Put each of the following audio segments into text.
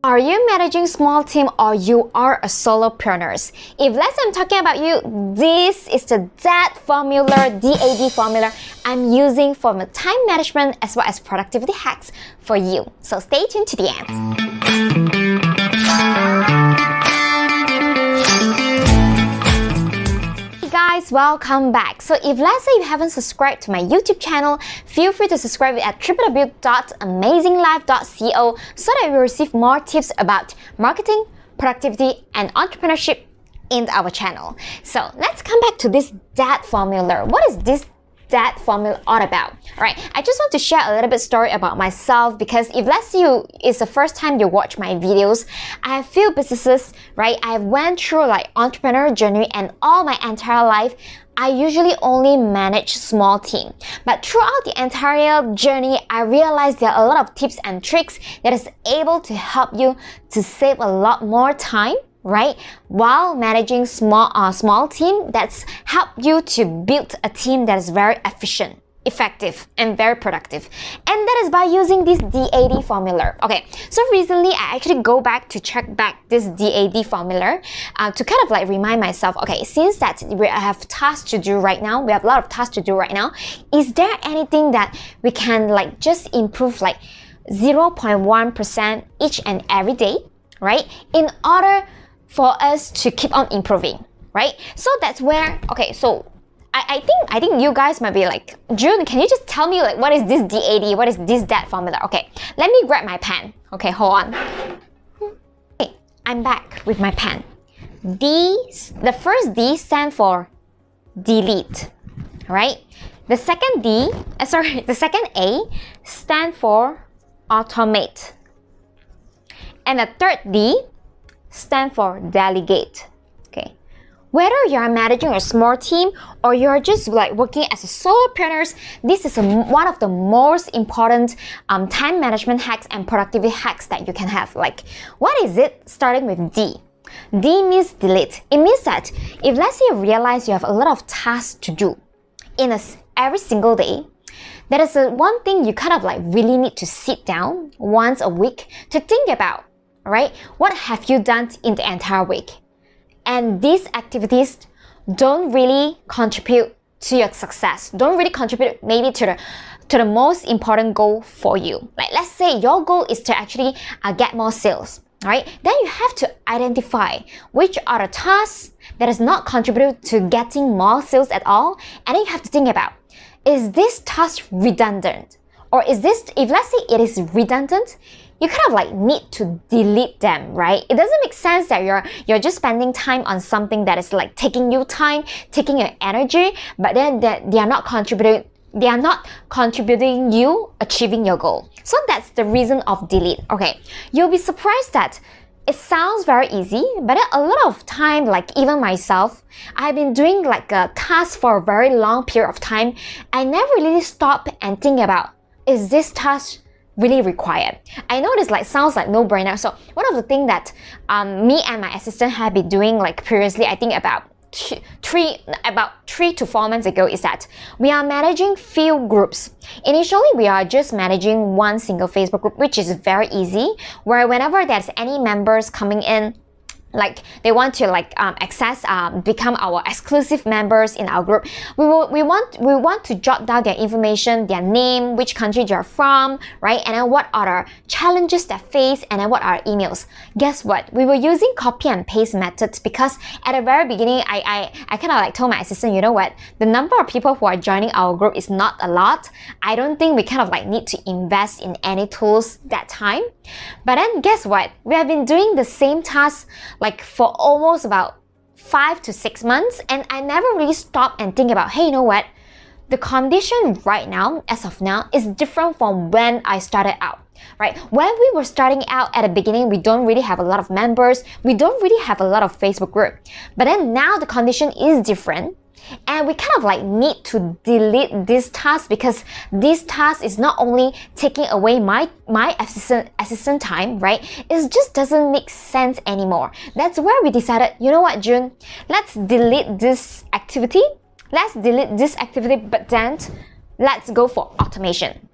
Are you managing small team or you are a solopreneur? If let's say I'm talking about you, this is the DAD formula, DAD formula I'm using for my time management as well as productivity hacks for you. So stay tuned to the end. Guys, welcome back. So if let's say you haven't subscribed to my YouTube channel, feel free to subscribe at www.amazinglife.co so that you receive more tips about marketing, productivity, and entrepreneurship in our channel. So let's come back to this DAD formula. What is this DAD formula all about? Alright, I just want to share a little bit story about myself, because if let's say it's the first time you watch my videos, I have few businesses, right? I went through like entrepreneur journey, and all my entire life I usually only manage small team. But throughout the entire journey, I realized there are a lot of tips and tricks that is able to help you to save a lot more time, right? While managing small team, that's help you to build a team that is very efficient, effective, and very productive. And that is by using this DAD formula. Okay, so recently I actually go back to check back this DAD formula to kind of like remind myself, okay, since that we have tasks to do right now, we have a lot of tasks to do right now, is there anything that we can like just improve like 0.1% each and every day, right? In order for us to keep on improving, right? So that's where, okay, so I think you guys might be like, June, can you just tell me like what is this DAD, what is this DAD formula? Okay, let me grab my pen. Okay, hold on. Okay, I'm back with my pen. The first D stand for delete, right? The second the second A stand for automate, and the third D stand for delegate. Okay, whether you are managing a small team or you are just like working as a solopreneur, this is one of the most important time management hacks and productivity hacks that you can have. Like, what is it? Starting with D. D means delete. It means that if let's say you realize you have a lot of tasks to do in every single day, that is one thing you kind of like really need to sit down once a week to think about. Right? What have you done in the entire week? And these activities don't really contribute to your success, don't really contribute maybe to the most important goal for you. Like, let's say your goal is to actually get more sales, right? Then you have to identify which are the tasks that does not contribute to getting more sales at all. And then you have to think about, is this task redundant? Or is this, if let's say it is redundant, you kind of like need to delete them, right? It doesn't make sense that you're just spending time on something that is like taking you time, taking your energy, but then they are not contributing you achieving your goal. So that's the reason of delete. Okay, you'll be surprised that it sounds very easy, but then a lot of time, like even myself, I've been doing like a task for a very long period of time. I never really stop and think about, is this task really required? I know this like sounds like no-brainer. So one of the things that me and my assistant have been doing like previously, I think about 3 to 4 months ago, is that we are managing few groups. Initially, we are just managing one single Facebook group, which is very easy, where whenever there's any members coming in, like they want to like access become our exclusive members in our group, we want to jot down their information, their name, which country they're from, right? And then what are the challenges they face, and then what are emails. Guess what? We were using copy and paste methods, because at the very beginning I kind of like told my assistant, you know what, the number of people who are joining our group is not a lot. I don't think we kind of like need to invest in any tools that time. But then guess what? We have been doing the same task like for almost about 5 to 6 months, and I never really stopped and think about, hey, you know what? The condition right now, as of now, is different from when I started out, right? When we were starting out at the beginning, we don't really have a lot of members. We don't really have a lot of Facebook group. But then now the condition is different. And we kind of like need to delete this task, because this task is not only taking away my assistant time, right? It just doesn't make sense anymore. That's where we decided, you know what, June, let's delete this activity. But then let's go for automation.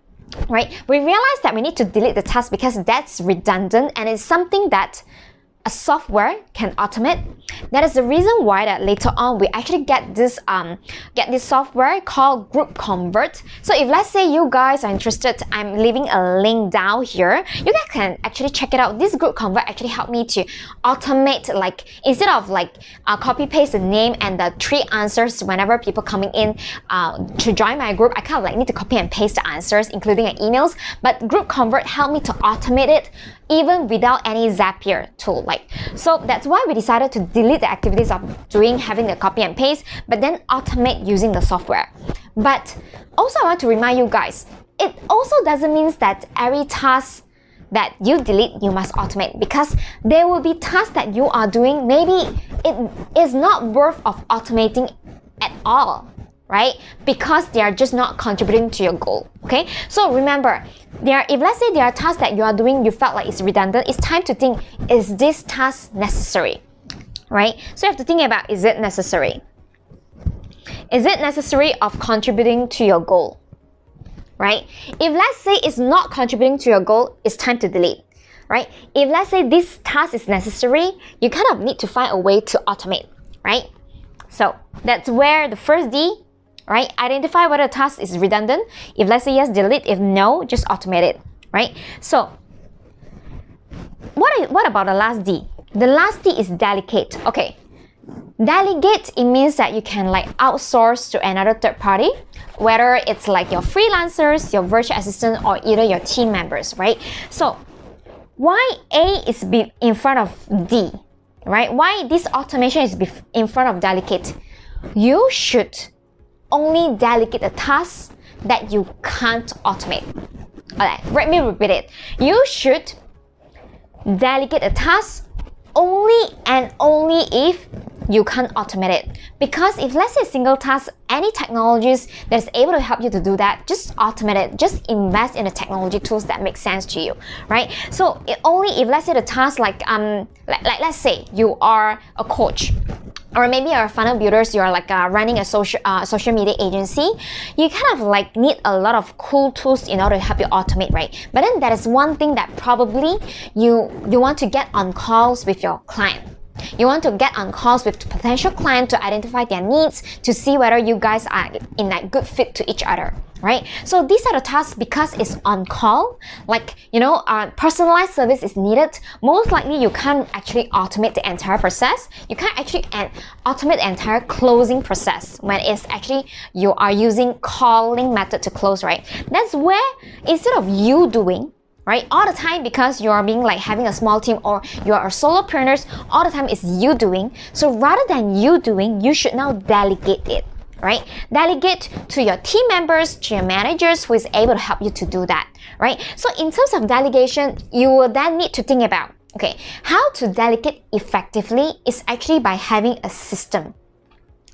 right? We realize that we need to delete the task because that's redundant and it's something that a software can automate. That is the reason why that later on we actually get this software called Group Convert. So if let's say you guys are interested, I'm leaving a link down here. You guys can actually check it out. This Group Convert actually helped me to automate, like instead of like copy paste the name and the 3 answers whenever people coming in to join my group, I kind of like need to copy and paste the answers, including the emails. But Group Convert helped me to automate it even without any Zapier tool. So that's why we decided to delete the activities of having the copy and paste, but then automate using the software. But also I want to remind you guys, it also doesn't mean that every task that you delete, you must automate, because there will be tasks that you are doing, maybe it is not worth of automating at all, right? Because they are just not contributing to your goal, okay? So remember, if let's say there are tasks that you are doing, you felt like it's redundant, it's time to think, is this task necessary, right? So you have to think about, is it necessary? Is it necessary of contributing to your goal, right? If let's say it's not contributing to your goal, it's time to delete, right? If let's say this task is necessary, you kind of need to find a way to automate, right? So that's where the first D, right? Identify whether a task is redundant. If let's say yes, delete. If no, just automate it, right? So what about the last D? The last D is delegate. Okay, delegate, it means that you can like outsource to another third party, whether it's like your freelancers, your virtual assistant, or either your team members, right? So why A is in front of D, right? Why this automation is in front of delegate? You should only delegate a task that you can't automate. Alright, let me repeat it. You should delegate a task only and only if you can't automate it. Because if let's say a single task, any technologies that is able to help you to do that, just automate it. Just invest in the technology tools that make sense to you, right? So only if let's say the task like let's say you are a coach, or maybe you're a funnel builders, you're like running a social media agency, you kind of like need a lot of cool tools in order to help you automate, right? But then that is one thing that probably you want to get on calls with your client. You want to get on calls with potential client to identify their needs, to see whether you guys are in that good fit to each other, right? So these are the tasks because it's on call, like, you know, personalized service is needed. Most likely you can't actually automate the entire process. You can't actually automate the entire closing process when it's actually you are using calling method to close, right? That's where instead of you doing, right, all the time, because you are being like having a small team or you are a solopreneurs, all the time is you doing. So rather than you doing, you should now delegate it, right? Delegate to your team members, to your managers who is able to help you to do that, right? So in terms of delegation, you will then need to think about, okay, how to delegate effectively is actually by having a system,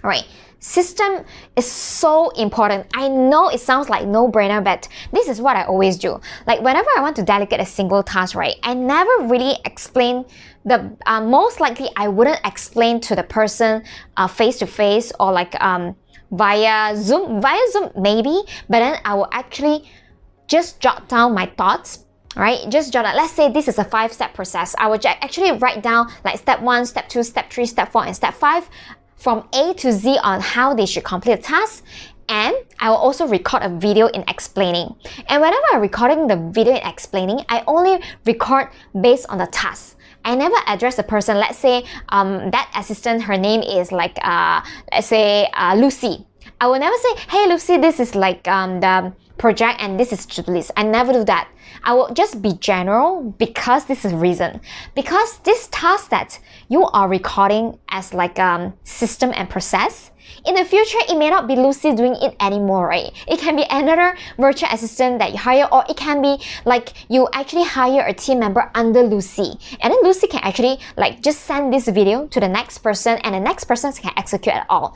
right? System is so important. I know it sounds like no-brainer, but this is what I always do. Like whenever I want to delegate a single task, right, I never really explain the, most likely I wouldn't explain to the person face-to-face or like via Zoom maybe, but then I will actually just jot down my thoughts, right? Just jot out, let's say this is a 5-step process. I would actually write down like step 1, step 2, step 3, step 4, and step 5 from A to Z on how they should complete a task. And I will also record a video in explaining. And whenever I'm recording the video in explaining, I only record based on the task. I never address the person. Let's say that assistant, her name is like, let's say Lucy. I will never say, hey Lucy, this is like the project and this is to-do list. I never do that. I will just be general because this is the reason. Because this task that you are recording as like system and process, in the future, it may not be Lucy doing it anymore, right? It can be another virtual assistant that you hire, or it can be like you actually hire a team member under Lucy. And then Lucy can actually like just send this video to the next person and the next person can execute at all.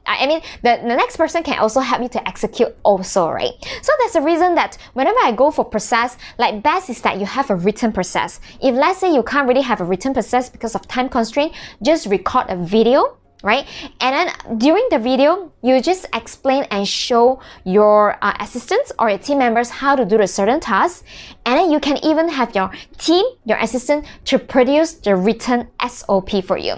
I mean, the next person can also help you to execute also, right? So that's the reason that whenever I go for process, like best is that you have a written process. If let's say you can't really have a written process because of time constraint, just record a video, right? And then during the video, you just explain and show your assistants or your team members how to do the certain tasks. And then you can even have your team, your assistant, to produce the written SOP for you.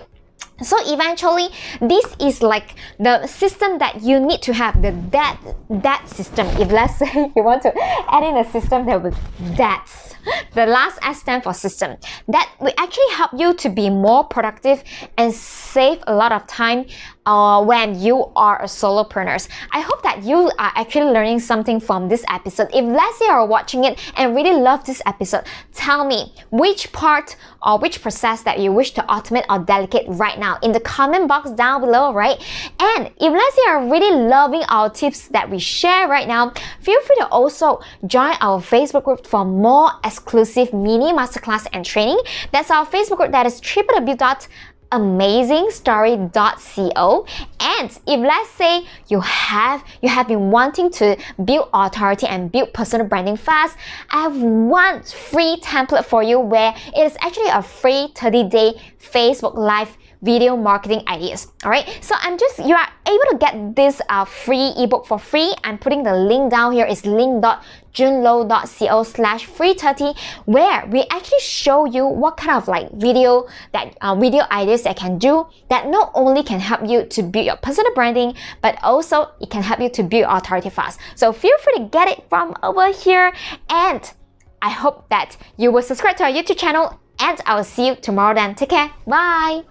So eventually, this is like the system that you need to have, that system. If let's say you want to add in a system that with that's the last S stand for system, that will actually help you to be more productive and save a lot of time when you are a solopreneur. I hope that you are actually learning something from this episode. If let's say you're watching it and really love this episode, tell me which part or which process that you wish to automate or delegate right now in the comment box down below, right? And if let's say you're really loving our tips that we share right now, feel free to also join our Facebook group for more exclusive mini masterclass and training. That's our Facebook group, that is www.amazingstory.co. And if let's say you have been wanting to build authority and build personal branding fast, I have one free template for you where it is actually a free 30-day Facebook Live video marketing ideas. All right, so you are able to get this free ebook for free. I'm putting the link down here. It's link.junlo.co/free30, where we actually show you what kind of like video ideas that can do that not only can help you to build your personal branding, but also it can help you to build authority fast. So feel free to get it from over here, and I hope that you will subscribe to our YouTube channel, and I will see you tomorrow then. Take care. Bye.